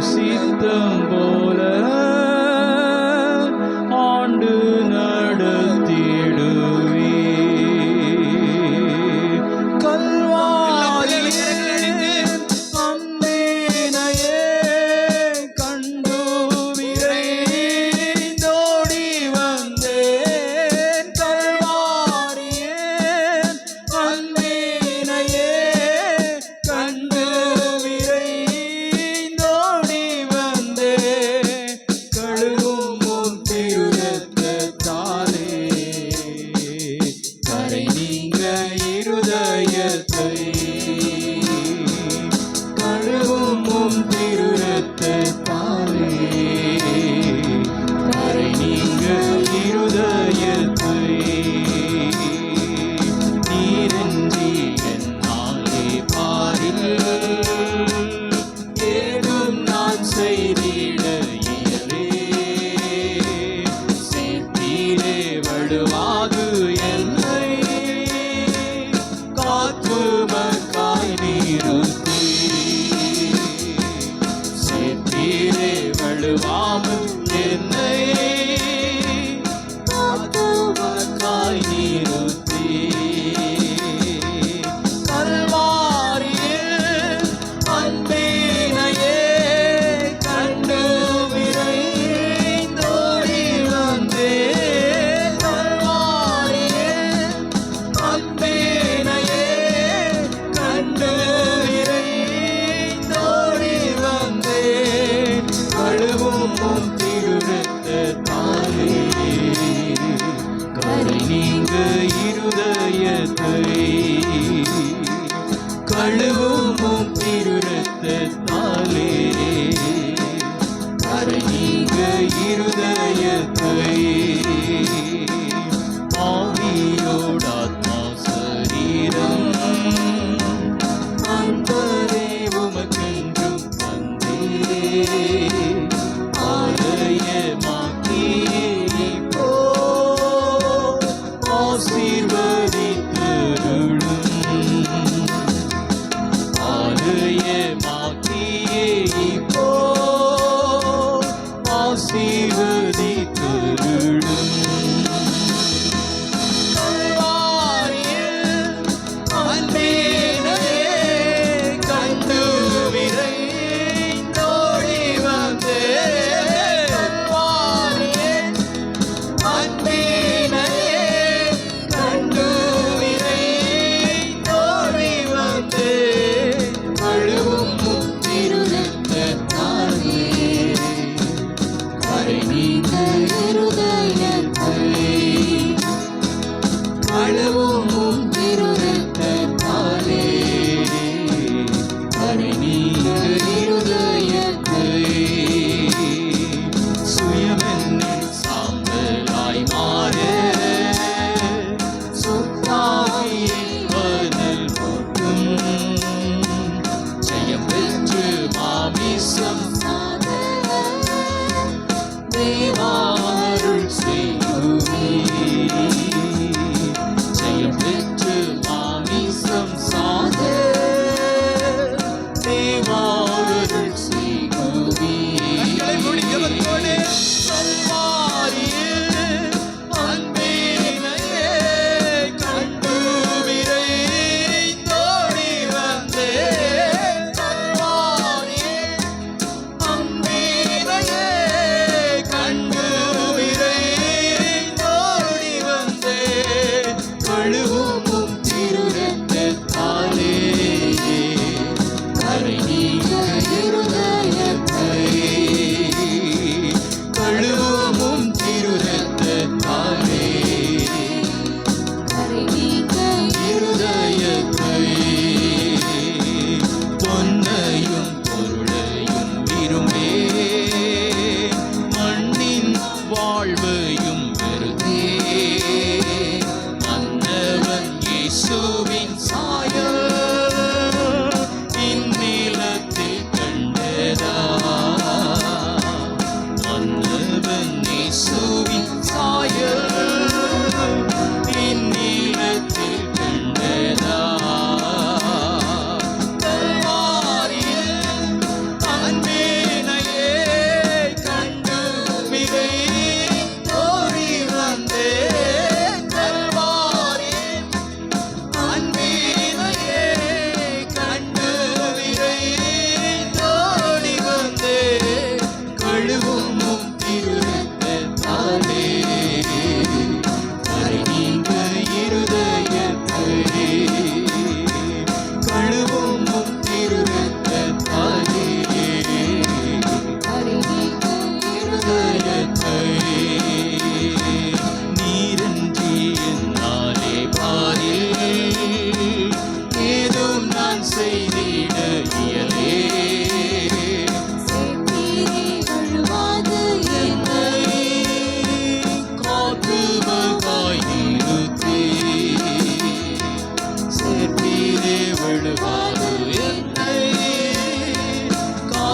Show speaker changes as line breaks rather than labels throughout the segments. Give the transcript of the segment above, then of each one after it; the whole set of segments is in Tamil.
சித்தம் போல ஆண்டு நடத்திடுவே. கல்வாரியின் அன்பினையே கண்டு விரைந்தோடி வந்தேன். கல்வாரியின் அன்பினையே கண்டு விரைந்தோடி வந்தேன். கழுவும் உன் திருரத்தத்தாலே கரை நீங்க இருதயத்தை. கழுவும் உன் திருரத்தத்தாலே கரை நீங்க இருதயத்தை. நீரன்றி என்னாலே பாரில் ஏதும் நான் செய்திட இயலே. சேர்த்தீரே வடுவாது என்னை காத்துமக்காய் நிறுத்தி. சேர்த்தீரே வடுவாமல் என்னை காத்துமக்காய் நிறுத்தி. கல்வாரியின் அன்பினையே கண்டு விரைந்தோடி வந்தேன். கல்வாரியின் அன்பினையே கண்டு விரைந்தோடி வந்தேன். கழுவும் உன் திருரத்தத்தாலே கரை நீங்க இருதயத்தை. கழுவும் உன் திருரத்தத்தாலே கரை நீங்க இருதயத்தை. ஆவியோடாத்மா சரீரம் அன்பரே உமக்கென்றும் தந்தே. ஆலயமாக்கியே இப்போ ஆசீர்வதித்தருளும். ஆலயமாக்கியே இப்போ ஆசீர்வதித்தருளும். கல்வாரியின் அன்பினையே கண்டு விரைந்தோடி வந்தேன். கல்வாரியின் அன்பினையே கண்டு விரைந்தோடி வந்தேன். கழுவும் உன் திருரத்தத்தாலே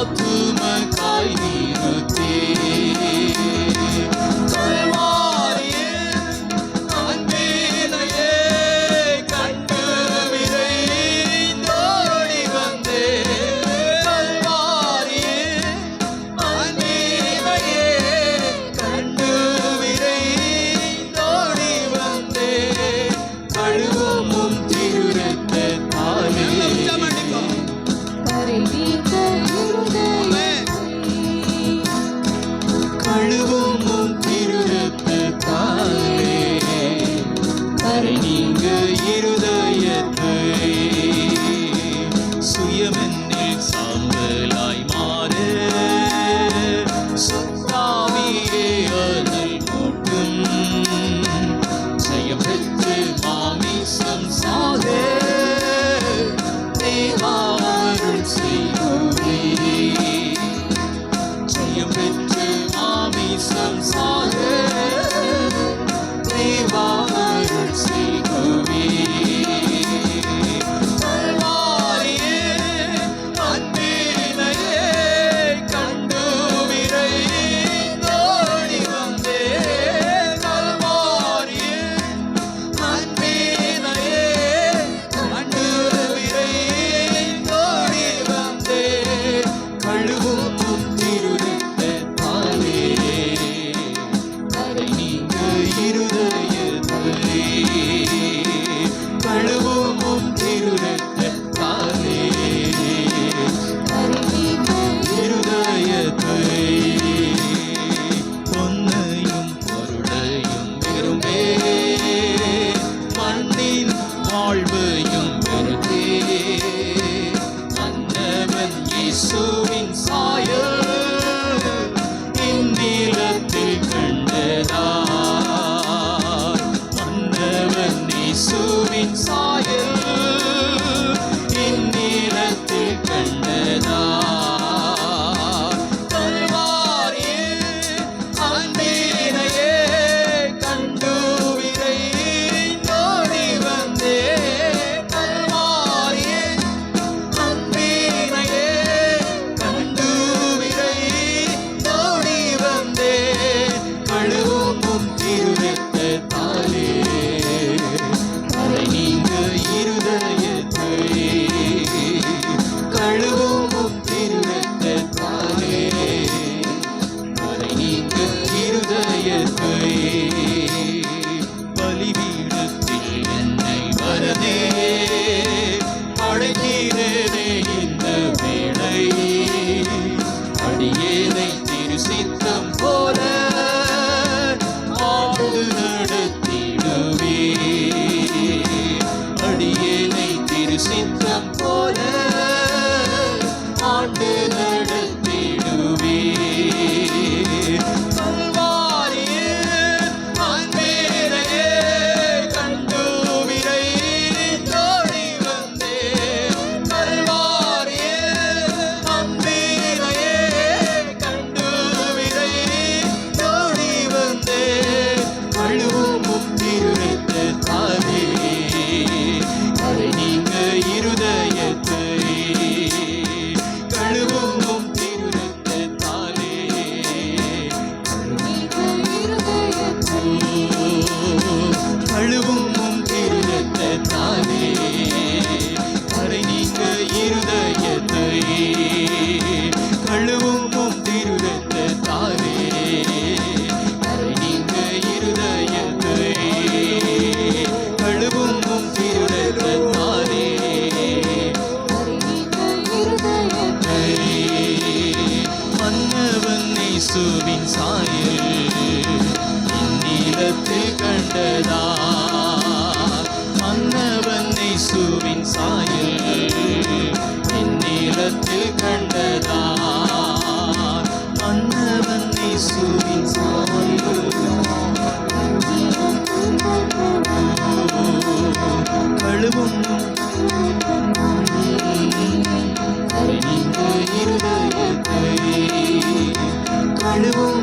ஆத்துமக்காய் நிறுத்தி கல்வாரியில் அன்பினையே கண்டு விரைந்தோடி வந்தேன். கல்வாரியில் அன்பினையே கண்டு விரைந்தோடி வந்தேன். கழுவும் திருரத்தத்தாலே கழுவும் திருரத்தத்தாலே கரை நீங்க இருதயத்தை சுயமென்னில் சாம்பலாய் மாற சுத்தாவியே அனல் மூட்டும் ஜெயம் பெற்று மாமிசம் சாக தேவாருள் செய்குவே. ஜெயம் பெற்று மாமிசம் சாக தேவாருள் செய்குவே. கல்வாரியில் அன்பினையே கண்டு விரைந்தோடி வந்தேன். கல்வாரியில் அன்பினையே கண்டு விரைந்தோடி வந்தேன். கழுவும் திருரத்தத்தாலே கரை நீங்க இருதயத்தை கழுவும் திருரத்தத்தாலே இருதயத்தை பொன்னையும் பொருளையும் விரும்பே மண்ணின் வாழ்வையும் வெறுத்தே மன்னவன் இயேசுவின் சாயல் இந்நிலத்தில் கண்டதார். மன்னவன் இயேசுவின் சாயல் இந்நிலத்தில் கண்டதார். கல்வாரியில் அன்பினையே கண்டு விரைந்தோடி வந்தேன். கல்வாரியில் அன்பினையே கண்டு விரைந்தோடி வந்தேன். கழுவும் திருரத்தத்தாலே கரை நீங்க இருதயத்தை கழுவும் திருரத்தத்தாலே கரை நீங்க இருதயத்தை. பலிபீடத்தில் என்னை வரதே அழைக்கிறதே இந்த வேளை. அடியேனை திருசித்தம் போல ஆண்டு நடத்திடுவே. அடியேனை திருசித்தம் போல ஆண்டு நடத்திடுவே. கல்வாரியில் அன்பினையே கண்டு விரைந்தோடி வந்தேன். கல்வாரியில் அன்பினையே கண்டு விரைந்தோடி வந்தேன். கழுவும் திருரத்தத்தாலே கரை நீங்க இருதயத்தை கழுவும் திருரத்தத்தாலே கழுவும் திருரத்தத்தாலே கரை நீங்க இருதயத்தை கழுவும் திருரத்தத்தாலே கரை நீங்க இருதயத்தை கழுவும் திருரத்தத்தாலே மன்னவன் இயேசுவின் சாயல் இந்நிலத்தில் கண்டதார். மன்னவன் இயேசுவின் சாயல் இந்நிலத்தில் கண்டதார். மன்னவன் இயேசுவின் சாயல் கழுவும் இருதயத்தை கழுவும்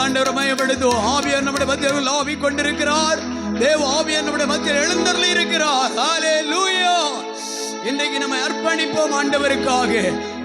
ஆண்டவரை மயப்படுத்துவோம். ஆவியார் நம்முடைய மத்தியில் ஆவி கொண்டிருக்கிறார். தேவ ஆவியார் நம்முடைய மத்தியில் எழுந்தருளி இருக்கிறார். ஹல்லேலூயா. இன்றைக்கு நம்ம அர்ப்பணிப்போம் ஆண்டவருக்காக.